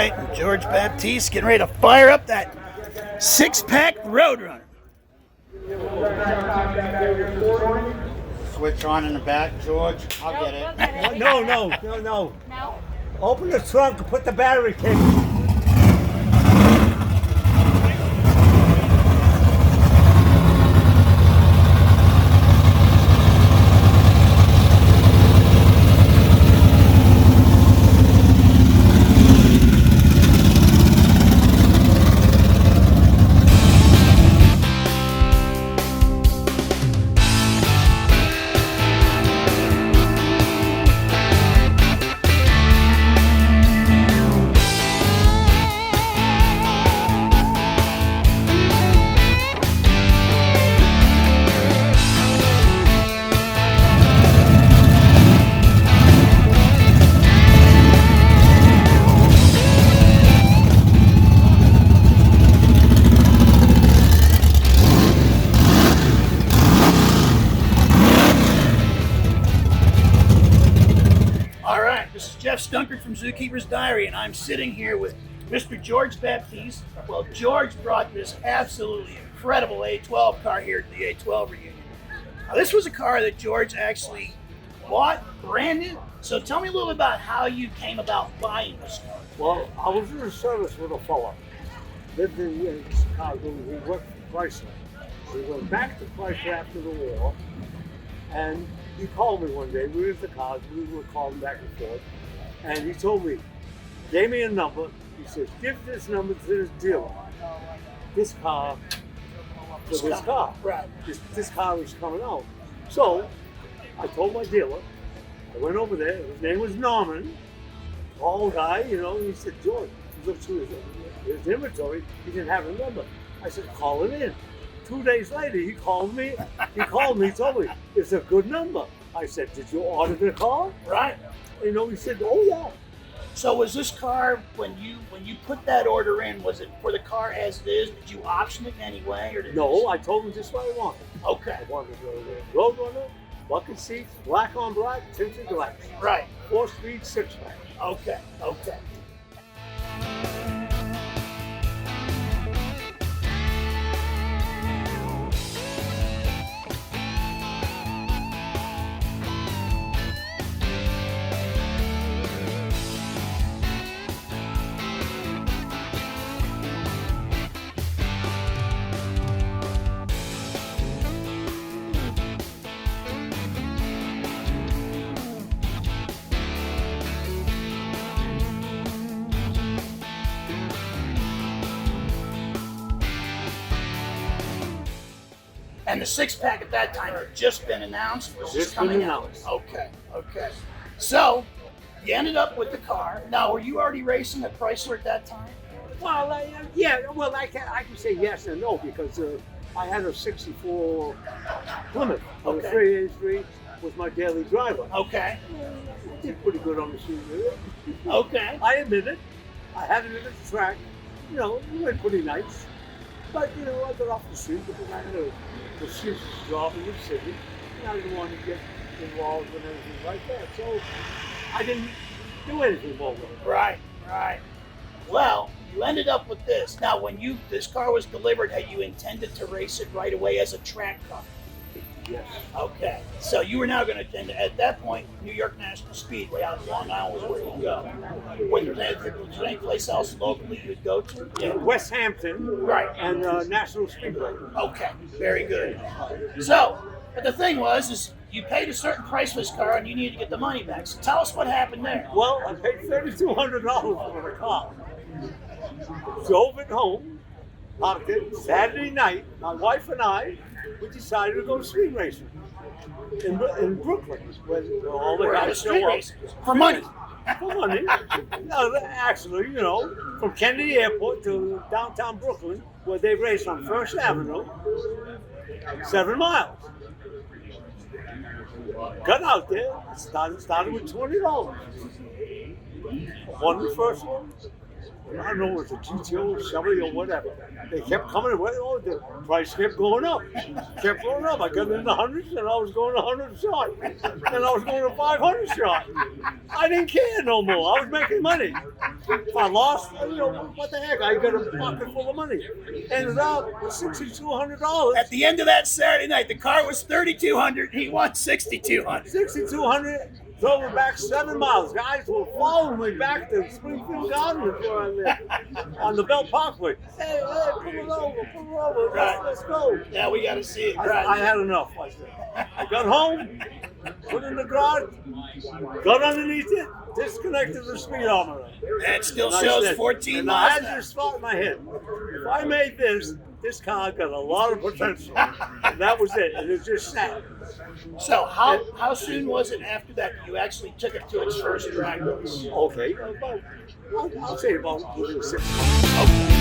right, George Baptiste getting ready to fire up that six-pack Roadrunner. Switch on in the back, George. I'll get it. No. No? Open the trunk and put the battery cable. Jeff Stunkard from Zookeeper's Diary, and I'm sitting here with Mr. George Baptiste. Well, George brought this absolutely incredible A12 car here to the A12 reunion. Now, this was a car that George actually bought brand new. So tell me a little bit about how you came about buying this car. Well, I was in a service with a fella. Lived in Chicago. He worked for Chrysler. We went back to Chrysler after the war, and he called me one day. We were at the cars. We were calling back and forth. And he told me, gave me a number. He says, give this number to this dealer. This car, for this car. Right. This car is coming out. So I told my dealer, I went over there. His name was Norman, tall guy, you know. He said, George, he looked through his inventory. He didn't have a number. I said, call it in. 2 days later, he called me. He told me, it's a good number. I said, did you order the car? Right. You know, he said, oh yeah. So was this car, when you put that order in, was it for the car as it is? Did you option it in any way? Or No, I told him just what I wanted. Okay. I wanted a Roadrunner, bucket seats, black on black, tinted glass. Right. 4-speed, 6-pack. Okay. And the six-pack at that time had just been announced? Was just coming out? Okay. So, you ended up with the car. Now, were you already racing at Chrysler at that time? Well, yeah. Well, I can say yes and no because I had a '64 Plymouth. Okay. The 383 was my daily driver. Okay. I did pretty good on the street with it. Okay. I admit it. I had it at the track. You know, it went pretty nice. But, you know, I got off the street because I had a serious job in the city. And I didn't want to get involved in anything like that. So I didn't do anything more with it. Right. Well, you ended up with this. Now, when this car was delivered, had you intended to race it right away as a track car? Yes. Okay. So you were now going to, at that point, New York National Speedway out in Long Island was where you go. Was there any place else locally you'd go to? Yeah. West Hampton. Right. And National Speedway. Okay. Very good. So, but the thing was, you paid a certain price for this car and you needed to get the money back. So tell us what happened there. Well, I paid $3,200 for the car. Drove it home. Parked it. Saturday night, my wife and I, we decided to go street racing in Brooklyn, where all the guys show up for money. For money. No, actually, you know, from Kennedy Airport to downtown Brooklyn, where they race on First Avenue, 7 miles. Got out there, started with $20. Won the first one. I don't know if it was a GTO, Chevy, or whatever. They kept coming away. Oh, the price kept going up. Kept going up. I got in the hundreds, and I was going 100 short. And I was going to 500 short. I didn't care no more. I was making money. If I lost, what the heck? I got a pocket full of money. Ended up with $6,200. At the end of that Saturday night, the car was $3,200. He won $6,200. $6,200. Drove it back 7 miles. Guys were following me back to Springfield Gardens where I live, on the Belt Parkway. Hey, pull it over, Right. let's go. Yeah, we got to see it. I had enough. I said. I got home, put it in the garage, got underneath it, disconnected the speedometer. That still And I shows said, 14 and I miles. had this thought in my head. If I made this car got a lot of potential. And that was it. And it just sat. So how soon was it after that you actually took it to its first drag race? Okay, I'll say about 6 months.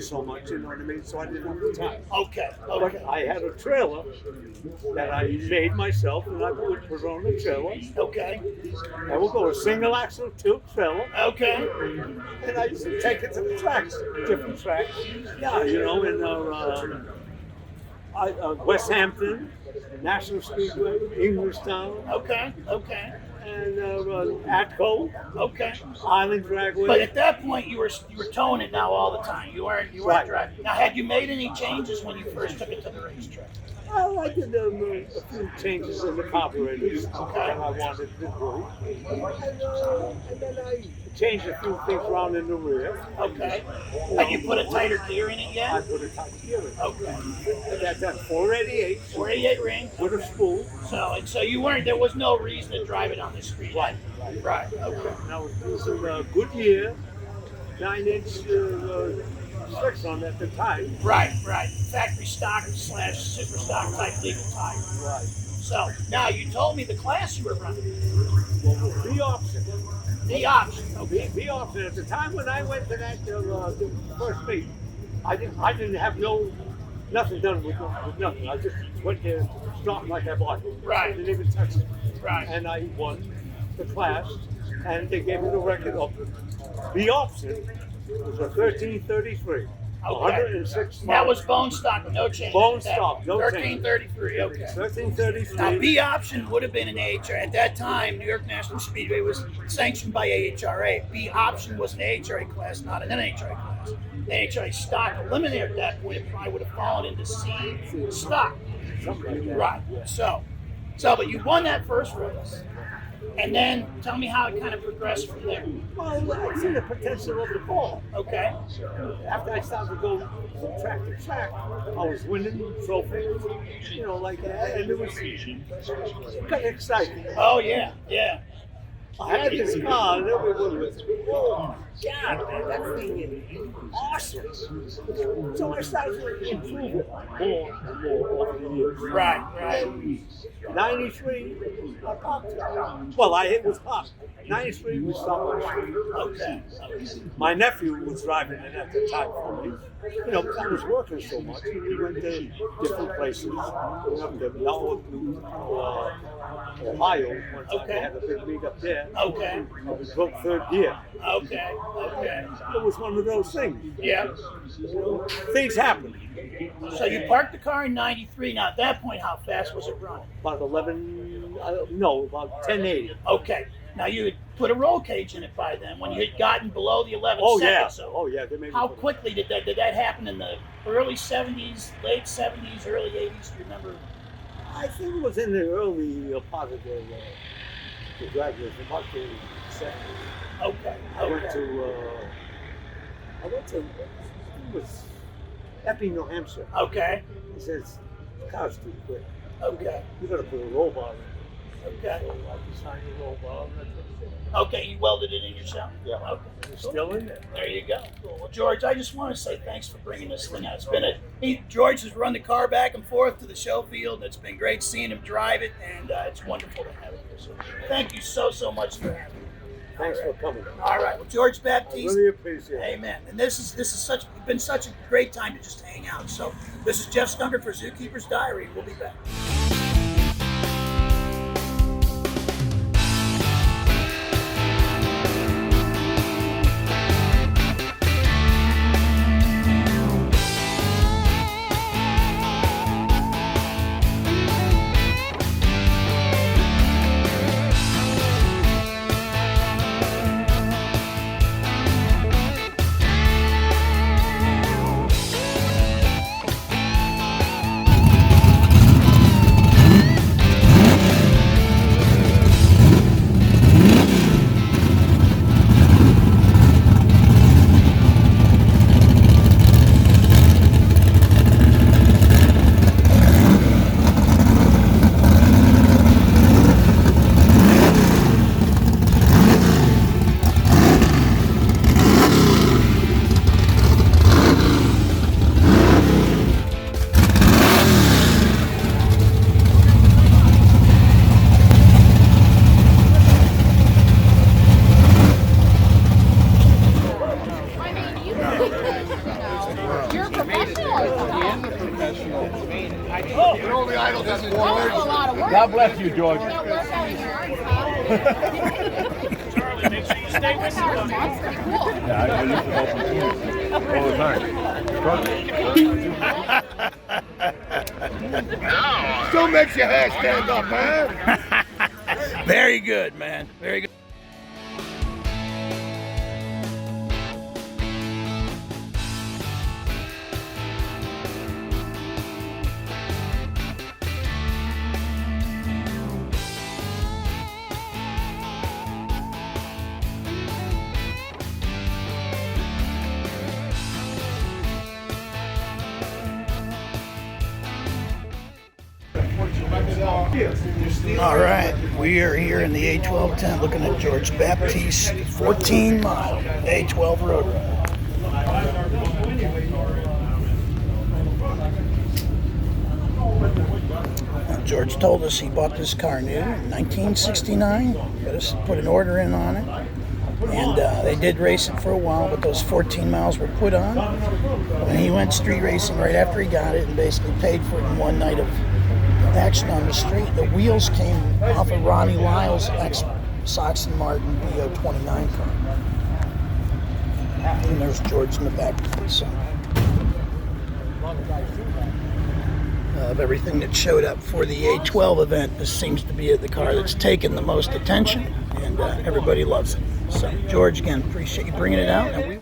So much, you know what I mean? So I didn't have the time. Okay. But I had a trailer that I made myself, and I would put on the trailer. Okay. I would go a single axle tilt trailer. Okay. And I used to take it to the tracks, different tracks. Yeah, in West Hampton, National Speedway, Englishtown. Okay. And Atco. Okay. Island Dragway. But at that point, you were towing it now all the time. You weren't Right. driving. Now, had you made any changes when you first took it to the racetrack? Well, I did a few changes in the carburetors that I wanted to do. And then I changed a few things around in the rear. Okay. Had you put a tighter gear in it yet? I put a tighter gear in it. Okay. And that's at 488 488 ring. with a spool. So you weren't. There was no reason to drive it on the street. Right. Right. Okay. And I was using a Goodyear 9-inch slicks on at the time. Right. Factory stock / super stock type legal tire. Right. So now you told me the class you were running. Well, the option. The option. Okay. The option. At the time when I went to that the first meet, I didn't have nothing done with nothing. I just went there, stopped like I bought it. Right. Didn't even touch it. Right. And I won the class, and they gave me the record of the option. It was a 1333. Okay. 106 That miles. was bone stock, no change. Bone stock, no change. 1333. Okay. 1333. Now, B option would have been an AHRA. At that time, New York National Speedway was sanctioned by AHRA. B option was an AHRA class, not an NHRA class. The AHRA stock eliminated at that point. It probably would have fallen into C stock. Something like that. Right. So, but you won that first race. And then tell me how it kind of progressed from there. Well, I see the potential of the ball. Okay. After I started to go from track to track, I was winning trophies, like that, and it was kind of exciting. Oh, yeah. I had this car, and everyone was, oh, God, man, that thing is awesome. So I started to improve it more and more over the years. Right. 93, I popped it. Well, it was popped. 93, we stopped. Okay. My nephew was driving it at the time for me. you know, I was working so much, and we went to different places. We went up to Ohio one time. Okay. They had a big league up there. Okay. We broke third gear. Okay. Okay. It was one of those things. Yeah. Things happen. So you parked the car in 93. Now at that point, how fast was it running? About 1080. Okay. Now you had put a roll cage in it by then when you had gotten below the 11 Oh yeah. seconds. So Oh yeah. They made how me put it. quickly did that happen in the early 70s, late 70s, early 80s? Do you remember? I think it was in the early part of the graduation, about the 70s. Okay. I went to, it was Epping, New Hampshire. Okay. He says, the car's too quick. Okay. You gotta put a roll bar in. Okay. So I designed a roll bar. And that's what it is. Okay. You welded it in yourself? Yeah. Okay. It's still in there. There you go. Cool. Well, George, I just want to say thanks for bringing this thing out. It's been George has run the car back and forth to the show field, and it's been great seeing him drive it, and it's wonderful to have it here. So thank you so much for having me. Thanks for coming. All right. Well, George I Baptiste. really appreciate it. Amen. And this is been such a great time to just hang out. So this is Jeff Stunkard for Zookeeper's Diary. We'll be back. You're a professional. All the idols have That was a lot of work. God bless you, George. That work out in your arms, huh? Charlie, make sure you stay with That was pretty cool. Yeah, I used to go all the time. Still makes your hair stand up, man. Very good, man. Very good. All right, we are here in the A12 tent looking at George Baptiste 14-mile A12 road run. George told us he bought this car new in 1969. Put an order in on it. And they did race it for a while, but those 14 miles were put on. And he went street racing right after he got it and basically paid for it in one night of action on the street. The wheels came off of Ronnie Lyle's ex-Soxton Martin BO29 car. And there's George in the back. So, of everything that showed up for the A12 event, this seems to be the car that's taken the most attention, and everybody loves it. So, George, again, appreciate you bringing it out. And we